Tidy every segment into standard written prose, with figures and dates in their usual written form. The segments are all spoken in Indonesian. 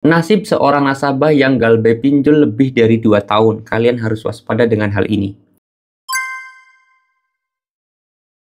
Nasib seorang nasabah yang galbay pinjol lebih dari 2 tahun. Kalian harus waspada dengan hal ini.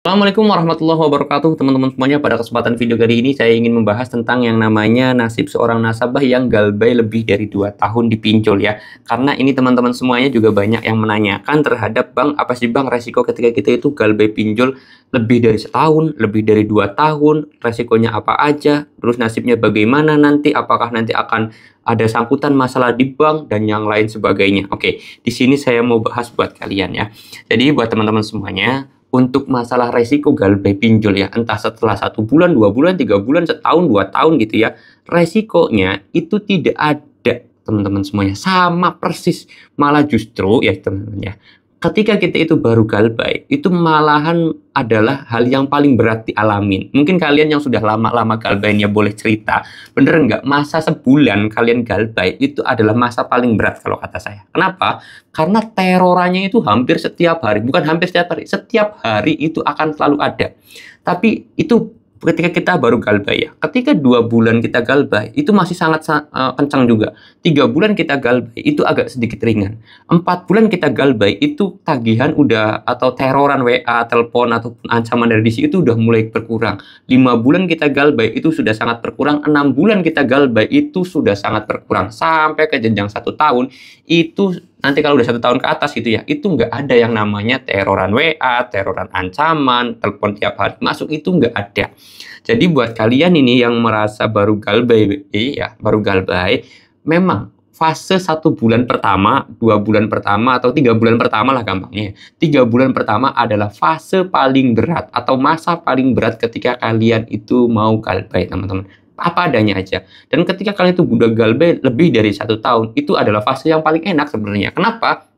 Assalamualaikum warahmatullahi wabarakatuh teman-teman semuanya. Pada kesempatan video kali ini saya ingin membahas tentang yang namanya nasib seorang nasabah yang galbay lebih dari 2 tahun dipinjol ya. Karena ini teman-teman semuanya juga banyak yang menanyakan terhadap bang, apa sih bang resiko ketika kita itu galbay pinjol lebih dari setahun, lebih dari 2 tahun, resikonya apa aja, terus nasibnya bagaimana nanti, apakah nanti akan ada sangkutan masalah di bank dan yang lain sebagainya. Oke, di sini saya mau bahas buat kalian ya. Jadi buat teman-teman semuanya, untuk masalah resiko galbay pinjol ya, entah setelah 1 bulan, 2 bulan, 3 bulan, setahun, 2 tahun gitu ya, resikonya itu tidak ada teman-teman semuanya, sama persis. Malah justru ya teman-teman ya, ketika kita itu baru galbay, itu malahan adalah hal yang paling berat dialamin. Mungkin kalian yang sudah lama-lama galbaynya boleh cerita, bener nggak? Masa sebulan kalian galbay itu adalah masa paling berat kalau kata saya. Kenapa? Karena terorannya itu hampir setiap hari, bukan hampir setiap hari itu akan selalu ada. Tapi itu ketika kita baru galbay ya. Ketika 2 bulan kita galbay, itu masih sangat kencang juga. 3 bulan kita galbay, itu agak sedikit ringan. 4 bulan kita galbay, itu tagihan udah, atau teroran WA, telepon, ataupun ancaman dari DC itu udah mulai berkurang. 5 bulan kita galbay, itu sudah sangat berkurang. 6 bulan kita galbay, itu sudah sangat berkurang. Sampai ke jenjang 1 tahun, itu nanti kalau udah 1 tahun ke atas gitu ya, itu nggak ada yang namanya teroran WA, teroran ancaman, telepon tiap hari masuk, itu nggak ada. Jadi buat kalian ini yang merasa baru galbay, ya baru galbay, memang fase 1 bulan pertama, 2 bulan pertama, atau 3 bulan pertama lah gampangnya. 3 bulan pertama adalah fase paling berat atau masa paling berat ketika kalian itu mau galbay teman-teman. Apa adanya aja. Dan ketika kalian itu udah galbay lebih dari 1 tahun, itu adalah fase yang paling enak sebenarnya. Kenapa?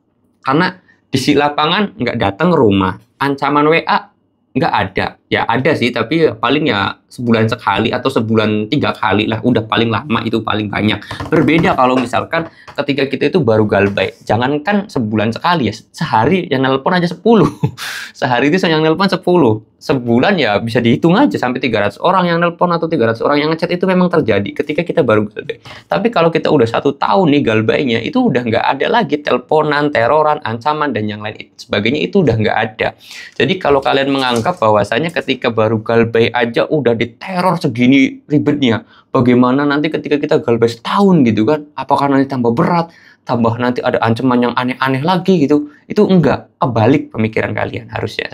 Karena di lapangan nggak datang ke rumah, ancaman WA nggak ada. Ya ada sih, tapi paling ya sebulan sekali atau sebulan 3 kali lah. Udah paling lama itu paling banyak. Berbeda kalau misalkan ketika kita itu baru galbay. Jangankan sebulan sekali ya, sehari yang nelpon aja 10. Sehari itu yang nelpon 10. Sebulan ya bisa dihitung aja sampai 300 orang yang nelpon atau 300 orang yang ngechat, itu memang terjadi ketika kita baru galbay. Tapi kalau kita udah 1 tahun nih galbaynya, itu udah nggak ada lagi teleponan, teroran, ancaman, dan yang lain sebagainya, itu udah nggak ada. Jadi kalau kalian menganggap bahwasanya ketika baru galbay aja udah diteror segini ribetnya, bagaimana nanti ketika kita galbay setahun gitu kan? Apakah nanti tambah berat? Tambah nanti ada ancaman yang aneh-aneh lagi gitu? Itu enggak, kebalik pemikiran kalian harusnya.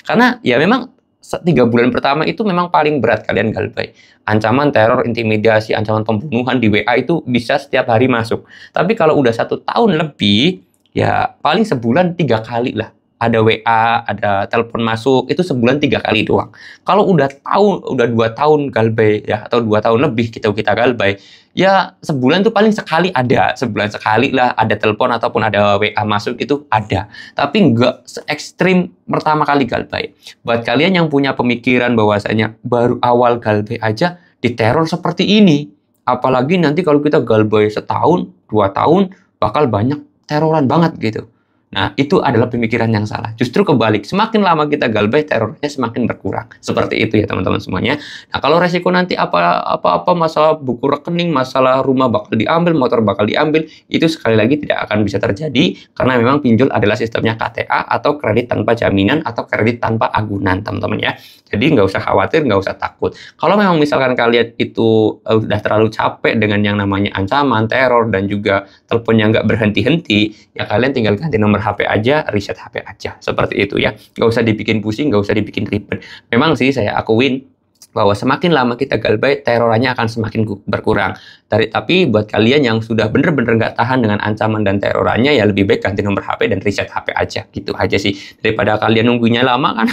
Karena ya memang 3 bulan pertama itu memang paling berat kalian galbay. Ancaman teror, intimidasi, ancaman pembunuhan di WA itu bisa setiap hari masuk. Tapi kalau udah 1 tahun lebih, ya paling sebulan 3 kali lah. Ada WA, ada telepon masuk, itu sebulan 3 kali doang. Kalau udah 2 tahun galbay ya, atau 2 tahun lebih kita galbay, ya sebulan tuh paling sekali ada, sebulan sekali lah ada telepon ataupun ada WA masuk, itu ada. Tapi nggak se-ekstrim pertama kali galbay. Buat kalian yang punya pemikiran bahwasanya baru awal galbay aja diteror seperti ini, apalagi nanti kalau kita galbay setahun, 2 tahun, bakal banyak teroran banget gitu. Nah, itu adalah pemikiran yang salah. Justru kebalik, semakin lama kita galbay, terornya semakin berkurang. Seperti itu ya teman-teman semuanya. Nah, kalau resiko nanti apa-apa masalah buku rekening, masalah rumah bakal diambil, motor bakal diambil, itu sekali lagi tidak akan bisa terjadi karena memang pinjol adalah sistemnya KTA atau kredit tanpa jaminan atau kredit tanpa agunan, teman-teman ya. Jadi nggak usah khawatir, nggak usah takut. Kalau memang misalkan kalian itu udah terlalu capek dengan yang namanya ancaman, teror, dan juga teleponnya nggak berhenti-henti, ya kalian tinggal ganti nomor HP aja, reset HP aja, seperti itu ya. Nggak usah dibikin pusing, nggak usah dibikin ribet. Memang sih saya akuin bahwa semakin lama kita galbay, terorannya akan semakin berkurang. Tapi buat kalian yang sudah bener-bener nggak tahan dengan ancaman dan terorannya, ya lebih baik ganti nomor HP dan reset HP aja. Gitu aja sih. Daripada kalian nunggunya lama kan,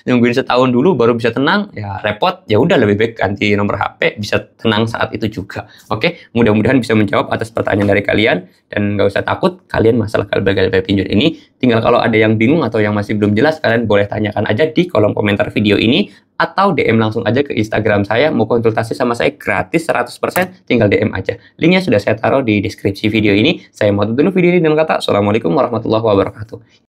nungguin setahun dulu baru bisa tenang, ya repot. Ya udah, lebih baik ganti nomor HP, bisa tenang saat itu juga. Oke, mudah-mudahan bisa menjawab atas pertanyaan dari kalian. Dan nggak usah takut, kalian masalah galbay pinjol ini, tinggal kalau ada yang bingung atau yang masih belum jelas, kalian boleh tanyakan aja di kolom komentar video ini, atau DM langsung aja ke Instagram saya. Mau konsultasi sama saya gratis 100%, tinggal DM aja. Linknya sudah saya taruh di deskripsi video ini. Saya mau tutup dulu video ini dengan kata Assalamualaikum warahmatullahi wabarakatuh.